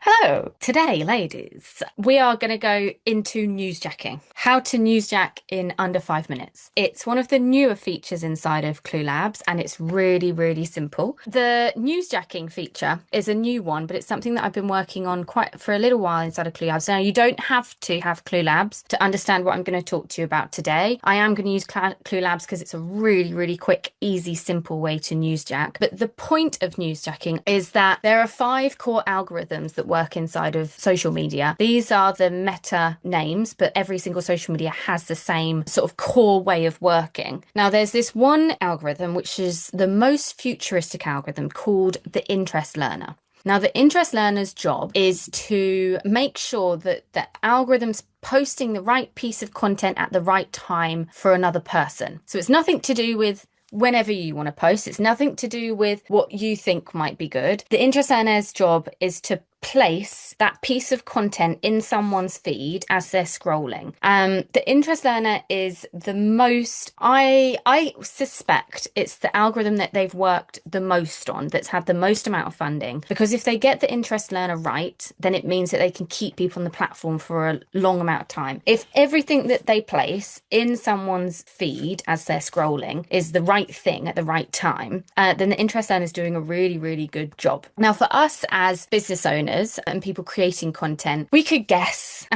Hello. Today, ladies, we are going to go into newsjacking. How to newsjack in under 5 minutes. It's one of the newer features inside of Clue Labs, and it's really, really simple. The newsjacking feature is a new one, but it's something that I've been working on quite for a little while inside of Clue Labs. Now, you don't have to have Clue Labs to understand what I'm going to talk to you about today. I am going to use Clue Labs because it's a really, really quick, easy, simple way to newsjack. But the point of newsjacking is that there are 5 core algorithms that work inside of social media. These are the meta names, but every single social media has the same sort of core way of working. Now, there's this one algorithm, which is the most futuristic algorithm called the interest learner. Now, the interest learner's job is to make sure that the algorithm's posting the right piece of content at the right time for another person. So it's nothing to do with whenever you want to post. It's nothing to do with what you think might be good. The interest learner's job is to place that piece of content in someone's feed as they're scrolling. The interest learner is the most, I suspect it's the algorithm that they've worked the most on, that's had the most amount of funding, because if they get the interest learner right, then it means that they can keep people on the platform for a long amount of time. If everything that they place in someone's feed as they're scrolling is the right thing at the right time, then the interest learner is doing a really, really good job. Now, for us as business owners, and people creating content, we could guess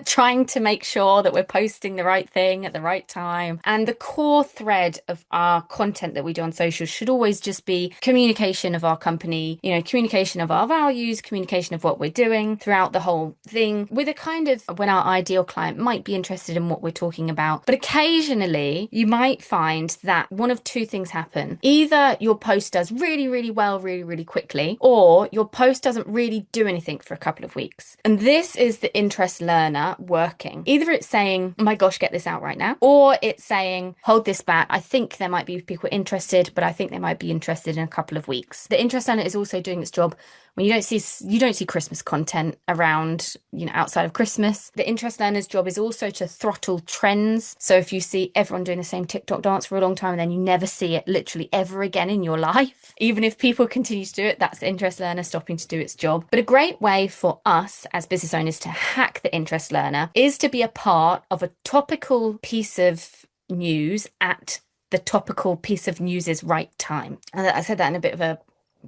trying to make sure that we're posting the right thing at the right time. And the core thread of our content that we do on social should always just be communication of our company, communication of our values, communication of what we're doing throughout the whole thing, with a kind of when our ideal client might be interested in what we're talking about. But occasionally you might find that one of 2 things happen. Either your post does really, really well, really, really quickly, or your post doesn't really do anything for a couple of weeks. And this is the interest learner working. Either it's saying, oh my gosh, get this out right now, or it's saying, hold this back. I think there might be people interested, but I think they might be interested in a couple of weeks. The interest learner is also doing its job when you don't see Christmas content around, outside of Christmas. The interest learner's job is also to throttle trends. So if you see everyone doing the same TikTok dance for a long time and then you never see it literally ever again in your life, even if people continue to do it, that's the interest learner stopping to do its job. But a great way for us as business owners to hack the interest learner is to be a part of a topical piece of news at the topical piece of news's right time. And I said that in a bit of a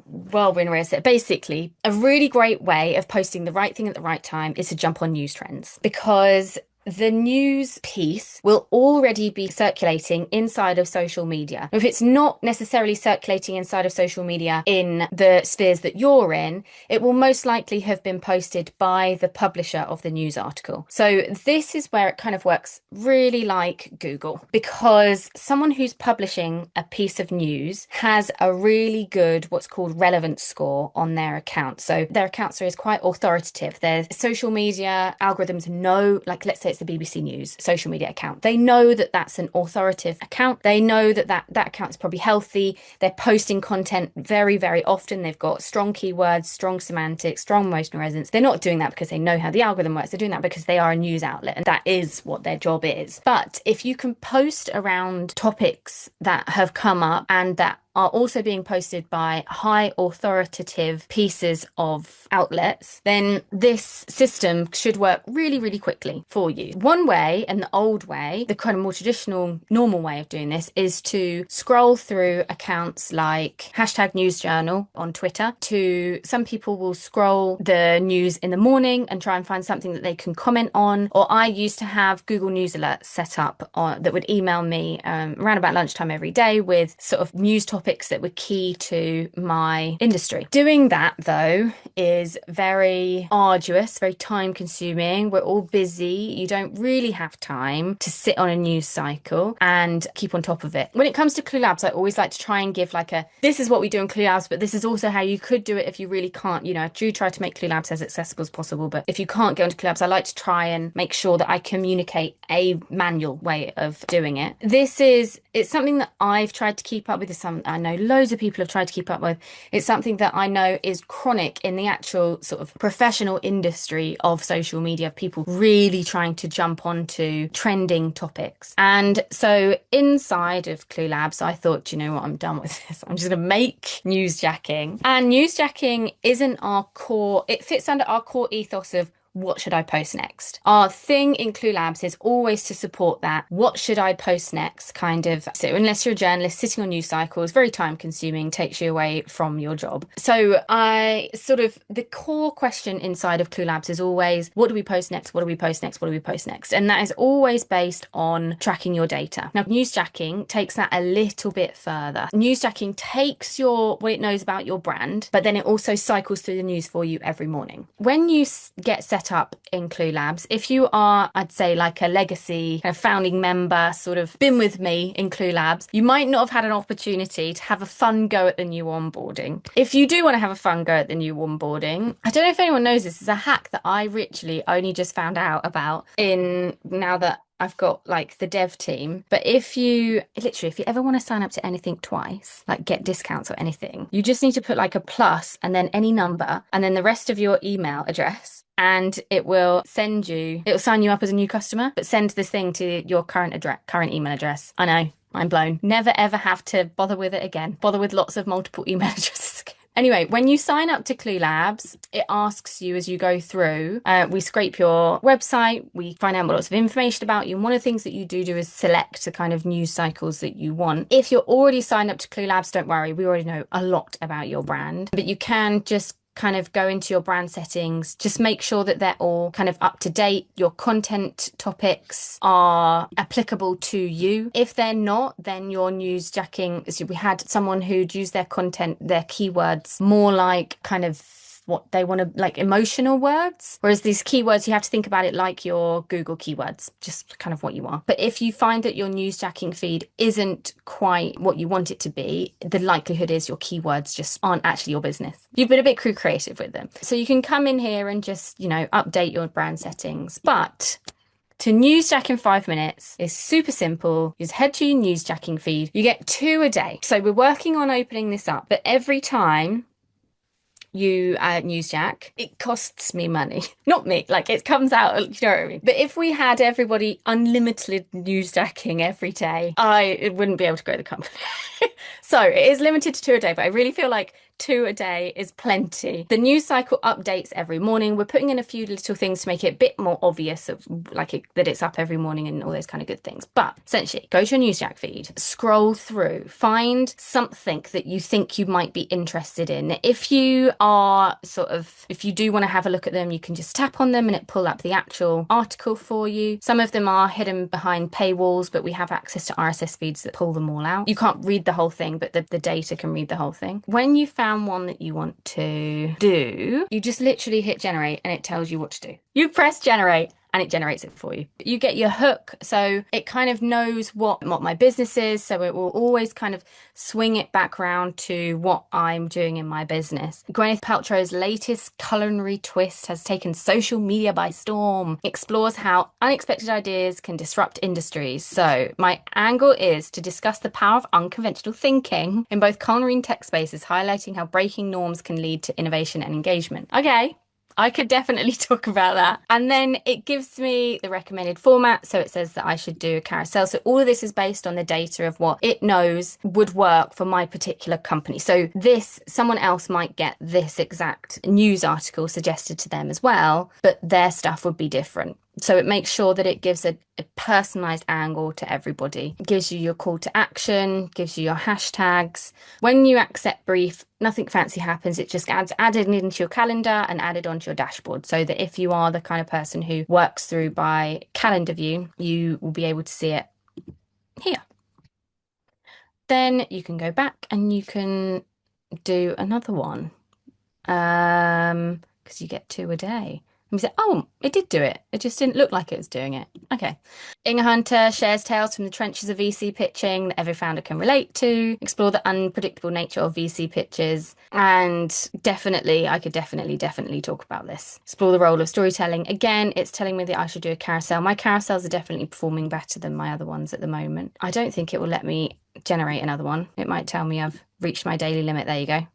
whirlwind way. Basically, a really great way of posting the right thing at the right time is to jump on news trends, because the news piece will already be circulating inside of social media. If it's not necessarily circulating inside of social media in the spheres that you're in, it will most likely have been posted by the publisher of the news article. So this is where it kind of works really like Google, because someone who's publishing a piece of news has a really good what's called relevance score on their account. So their account is quite authoritative. Their social media algorithms know, like, let's say it's the BBC News social media account. They know that that's an authoritative account. They know that account is probably healthy. They're posting content very, very often. They've got strong keywords, strong semantics, strong emotional resonance. They're not doing that because they know how the algorithm works. They're doing that because they are a news outlet, and that is what their job is. But if you can post around topics that have come up and that are also being posted by high authoritative pieces of outlets, then this system should work really, really quickly for you. One way, and the old way, the kind of more traditional, normal way of doing this, is to scroll through accounts like #NewsJournal on Twitter. Some people will scroll the news in the morning and try and find something that they can comment on. Or I used to have Google News Alerts set up that would email me around about lunchtime every day with sort of news topics that were key to my industry. Doing that, though, is very arduous, very time consuming. We're all busy. You don't really have time to sit on a news cycle and keep on top of it. When it comes to Clue Labs, I always like to try and give this is what we do in Clue Labs, but this is also how you could do it if you really can't. I do try to make Clue Labs as accessible as possible, but if you can't get onto Clue Labs, I like to try and make sure that I communicate a manual way of doing it. It's something that I've tried to keep up with. I know loads of people have tried to keep up with. It's something that I know is chronic in the actual sort of professional industry of social media, of people really trying to jump onto trending topics. And so inside of Clue Labs, I thought, you know what, I'm done with this. I'm just going to make newsjacking. And newsjacking isn't our core, it fits under our core ethos of what should I post next? Our thing in Clue Labs is always to support that. What should I post next? Kind of. So unless you're a journalist, sitting on news cycles, very time consuming, takes you away from your job. So the core question inside of Clue Labs is always, what do we post next? What do we post next? What do we post next? And that is always based on tracking your data. Now, newsjacking takes that a little bit further. Newsjacking takes what it knows about your brand, but then it also cycles through the news for you every morning. When you get set up in Clue Labs, if you are, I'd say, like a legacy kind of founding member, sort of been with me in Clue Labs, you might not have had an opportunity to have a fun go at the new onboarding. If you do want to have a fun go at the new onboarding, I don't know if anyone knows this, is a hack that I literally only just found out about in now that I've got like the dev team. But if you ever want to sign up to anything twice, like get discounts or anything, you just need to put like a plus and then any number and then the rest of your email address. And it will sign you up as a new customer, but send this thing to your current email address. I know, I'm blown. Never ever have to bother with it again. Bother with lots of multiple email addresses again. Anyway, when you sign up to Clue Labs, it asks you as you go through, we scrape your website, we find out lots of information about you. And one of the things that you do is select the kind of news cycles that you want. If you're already signed up to Clue Labs, don't worry, we already know a lot about your brand, but you can just kind of go into your brand settings, just make sure that they're all kind of up to date. Your content topics are applicable to you. If they're not, then your newsjacking, so we had someone who'd use their content, their keywords more like kind of what they want to, like emotional words, whereas these keywords, you have to think about it like your Google keywords, just kind of what you are. But if you find that your newsjacking feed isn't quite what you want it to be, the likelihood is your keywords just aren't actually your business. You've been a bit creative with them. So you can come in here and just, update your brand settings. But to newsjack in 5 minutes is super simple. You just head to your newsjacking feed. You get 2 a day. So we're working on opening this up, but every time you newsjack, it costs me money. Not me, like it comes out, you know what I mean? But if we had everybody unlimited newsjacking every day, I wouldn't be able to grow the company. So it is limited to 2 a day, but I really feel like 2 a day is plenty. The news cycle updates every morning. We're putting in a few little things to make it a bit more obvious of that it's up every morning and all those kind of good things. But essentially, go to your newsjack feed, scroll through, find something that you think you might be interested in. If you do want to have a look at them, you can just tap on them and it pull up the actual article for you. Some of them are hidden behind paywalls, but we have access to RSS feeds that pull them all out. You can't read the whole thing, but the data can read the whole thing. When you found one that you want to do, you just literally hit generate and it tells you what to do. You press generate and it generates it for you. You get your hook, so it kind of knows what my business is, so it will always kind of swing it back around to what I'm doing in my business. Gwyneth Paltrow's latest culinary twist has taken social media by storm. Explores how unexpected ideas can disrupt industries. So my angle is to discuss the power of unconventional thinking in both culinary and tech spaces, highlighting how breaking norms can lead to innovation and engagement. Okay, I could definitely talk about that. And then it gives me the recommended format. So it says that I should do a carousel. So all of this is based on the data of what it knows would work for my particular company. So someone else might get this exact news article suggested to them as well, but their stuff would be different. So it makes sure that it gives a personalized angle to everybody. It gives you your call to action, gives you your hashtags. When you accept brief, nothing fancy happens. It just added into your calendar and added onto your dashboard, so that if you are the kind of person who works through by calendar view, you will be able to see it here. Then you can go back and you can do another one, because you get 2 a day. And we said, oh, it did do it. It just didn't look like it was doing it. Okay. Inga Hunter shares tales from the trenches of VC pitching that every founder can relate to, explore the unpredictable nature of VC pitches. And I could definitely talk about this. Explore the role of storytelling. Again, it's telling me that I should do a carousel. My carousels are definitely performing better than my other ones at the moment. I don't think it will let me generate another one. It might tell me I've reached my daily limit. There you go.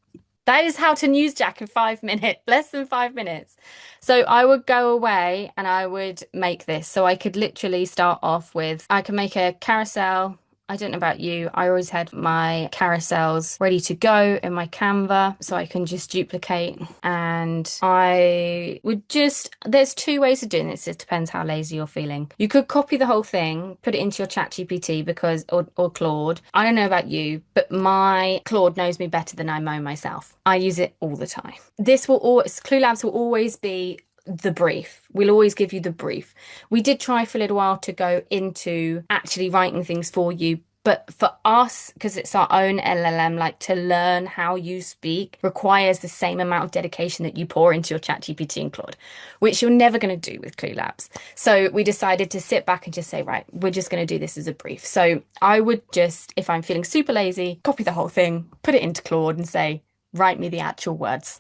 That is how to newsjack in 5 minutes, less than 5 minutes. So I would go away and I would make this. So I could literally start off with, I can make a carousel. I don't know about you. I always had my carousels ready to go in my Canva so I can just duplicate. And I would just, there's two ways of doing this. It depends how lazy you're feeling. You could copy the whole thing, put it into your ChatGPT because, or Claude. I don't know about you, but my Claude knows me better than I know myself. I use it all the time. This will always, Clue Labs will always be the brief. We'll always give you the brief. We did try for a little while to go into actually writing things for you, but for us, because it's our own LLM, like to learn how you speak requires the same amount of dedication that you pour into your ChatGPT and Claude, which you're never going to do with Clue Labs. So we decided to sit back and just say, right, we're just going to do this as a brief. So I would just, if I'm feeling super lazy, copy the whole thing, put it into Claude and say, write me the actual words.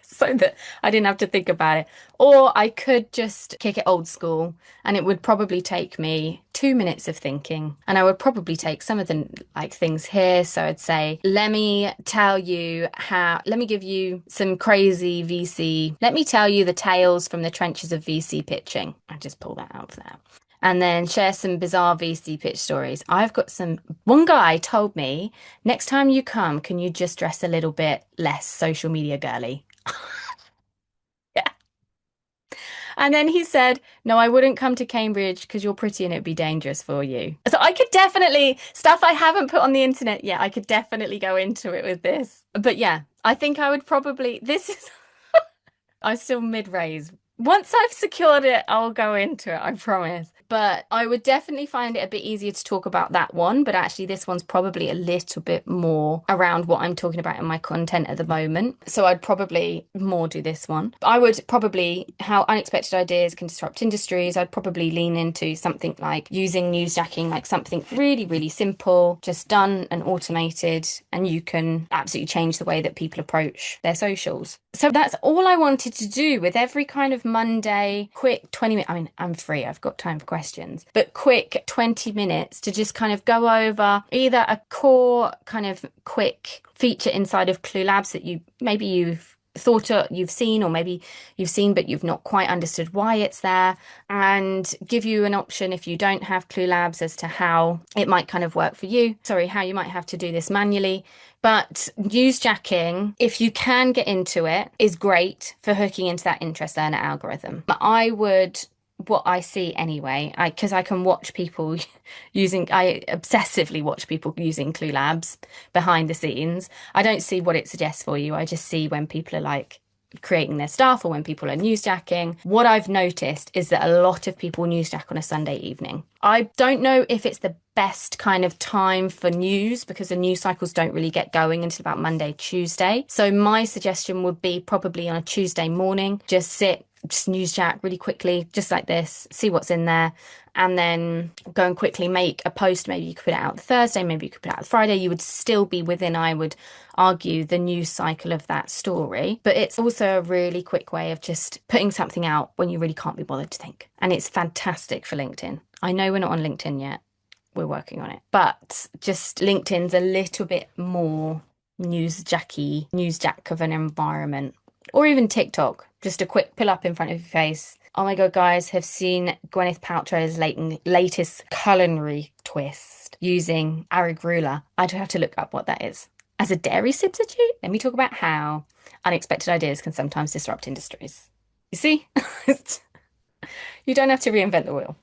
So that I didn't have to think about it. Or I could just kick it old school and it would probably take me 2 minutes of thinking. And I would probably take some of the like things here. So I'd say, let me tell you how, let me give you some crazy VC. Let me tell you the tales from the trenches of VC pitching. I just pull that out for that. And then share some bizarre VC pitch stories. I've got some, one guy told me, next time you come, can you just dress a little bit less social media girly? Yeah. And then he said, no, I wouldn't come to Cambridge because you're pretty and it'd be dangerous for you. So I could definitely, stuff I haven't put on the internet yet, I could definitely go into it with this. But yeah, I think I would probably, this is, I'm still mid-raise. Once I've secured it, I'll go into it, I promise. But I would definitely find it a bit easier to talk about that one. But actually, this one's probably a little bit more around what I'm talking about in my content at the moment. So I'd probably more do this one. I would probably, how unexpected ideas can disrupt industries. I'd probably lean into something like using newsjacking, like something really, really simple, just done and automated. And you can absolutely change the way that people approach their socials. So that's all I wanted to do with every kind of Monday, quick 20 minutes. I mean, I'm free, I've got time for questions, but quick 20 minutes to just kind of go over either a core kind of quick feature inside of Clue Labs that you've thought you've seen, or maybe you've seen but you've not quite understood why it's there, and give you an option if you don't have Clue Labs as to how it might kind of work for you. Sorry, how you might have to do this manually. But newsjacking, if you can get into it, is great for hooking into that interest learner algorithm. But I would, what I see anyway, because I can watch people I obsessively watch people using Clue Labs behind the scenes. I don't see what it suggests for you. I just see when people are like creating their stuff or when people are newsjacking. What I've noticed is that a lot of people newsjack on a Sunday evening. I don't know if it's the best kind of time for news because the news cycles don't really get going until about Monday, Tuesday. So my suggestion would be probably on a Tuesday morning, just newsjack really quickly, just like this, see what's in there, and then go and quickly make a post. Maybe you could put it out Thursday, maybe you could put it out Friday. You would still be within, I would argue, the news cycle of that story. But it's also a really quick way of just putting something out when you really can't be bothered to think. And it's fantastic for LinkedIn. I know we're not on LinkedIn yet. We're working on it. But just LinkedIn's a little bit more newsjack of an environment. Or even TikTok, just a quick pull up in front of your face. Oh my God, guys, have seen Gwyneth Paltrow's latest culinary twist using arugula. I'd have to look up what that is. As a dairy substitute, let me talk about how unexpected ideas can sometimes disrupt industries. You see? You don't have to reinvent the wheel.